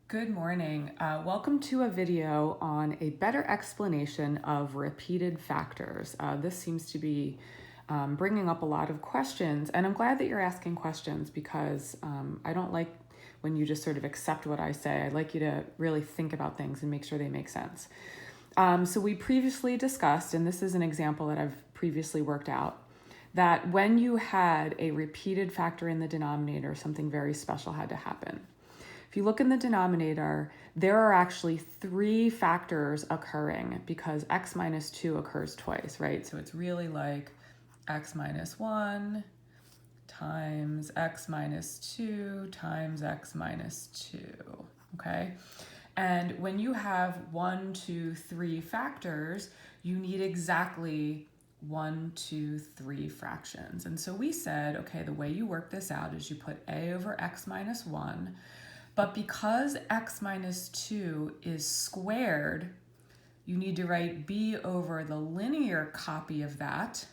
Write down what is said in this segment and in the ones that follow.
Good morning. Welcome to a video on a better explanation of repeated factors. This seems to be bringing up a lot of questions, and I'm glad that you're asking questions because I don't like when you just sort of accept what I say. I like you to really think about things and make sure they make sense. So we previously discussed, and this is an example that I've previously worked out, that when you had a repeated factor in the denominator, something very special had to happen. If you look in the denominator, there are actually three factors occurring because x minus 2 occurs twice, right? So it's really like x minus 1 times x minus 2 times x minus 2, okay? And when you have 1, 2, 3 factors, you need exactly 1, 2, 3 fractions. And so we said, okay, the way you work this out is you put a over x minus 1, but because x minus 2 is squared, you need to write b over the linear copy of that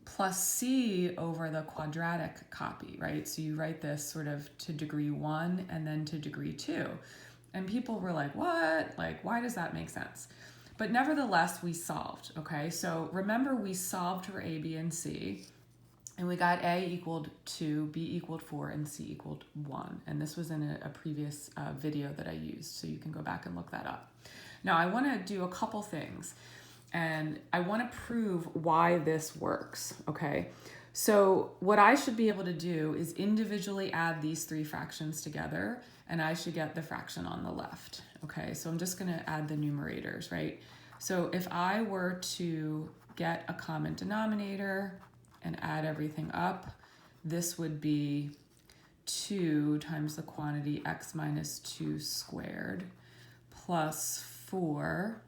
plus c over the quadratic copy, right? So you write this sort of to degree 1 and then to degree 2. And people were like, what? Like, why does that make sense? But nevertheless, we solved, okay? So remember, we solved for a, b, and c. And we got a equaled 2, b equaled 4, and c equaled 1. And this was in a previous video that I used, so you can go back and look that up. Now, I want to do a couple things, and I want to prove why this works, okay? So what I should be able to do is individually add these three fractions together, and I should get the fraction on the left, okay? So I'm just going to add the numerators, right? So if I were to get a common denominator and add everything up, this would be 2 times the quantity x minus 2 squared plus 4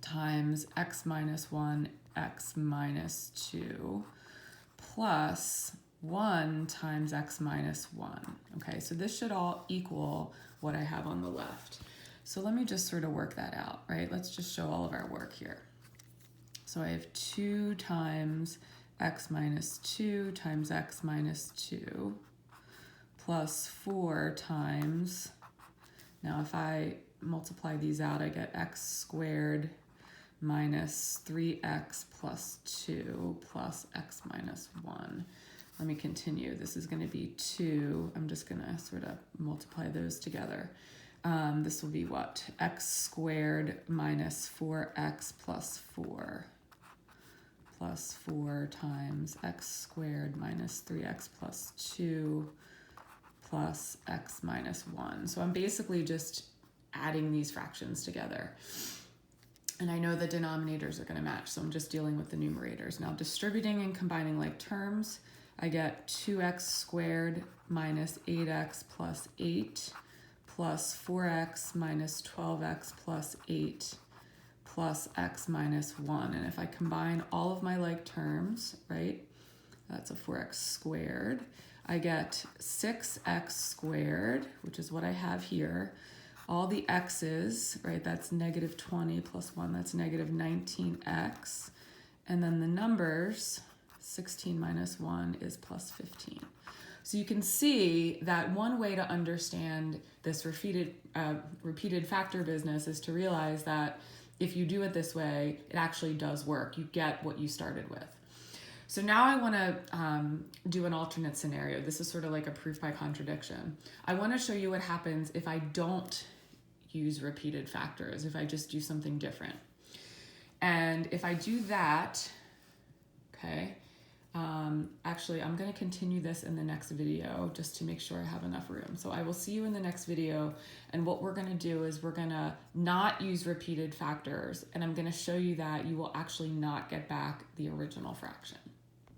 times x minus 1 x minus 2 plus 1 times x minus 1. Okay, so this should all equal what I have on the left. So let me just sort of work that out, right? Let's just show all of our work here. So I have 2 times x minus 2 times x minus 2 plus 4 times, now if I multiply these out, I get x squared minus 3x plus 2 plus x minus 1. Let me continue. This is going to be 2. I'm just going to sort of multiply those together. This will be what? X squared minus 4x plus 4. Plus 4 times x squared minus 3x plus 2 plus x minus 1. So I'm basically just adding these fractions together. And I know the denominators are going to match, so I'm just dealing with the numerators. Now, distributing and combining like terms, I get 2x squared minus 8x plus 8 plus 4x minus 12x plus 8 plus x minus 1. And if I combine all of my like terms, right, that's a 4x squared. I get 6x squared, which is what I have here. All the x's, right, that's negative 20 plus 1, that's negative 19x. And then the numbers, 16 minus 1 is plus 15. So you can see that one way to understand this repeated factor business is to realize that if you do it this way, it actually does work. You get what you started with. So now I want to do an alternate scenario. This is sort of like a proof by contradiction. I want to show you what happens if I don't use repeated factors, if I just do something different. And if I do that, okay, actually I'm going to continue this in the next video just to make sure I have enough room. So I will see you in the next video, and what we're going to do is we're going to not use repeated factors, and I'm going to show you that you will actually not get back the original fraction.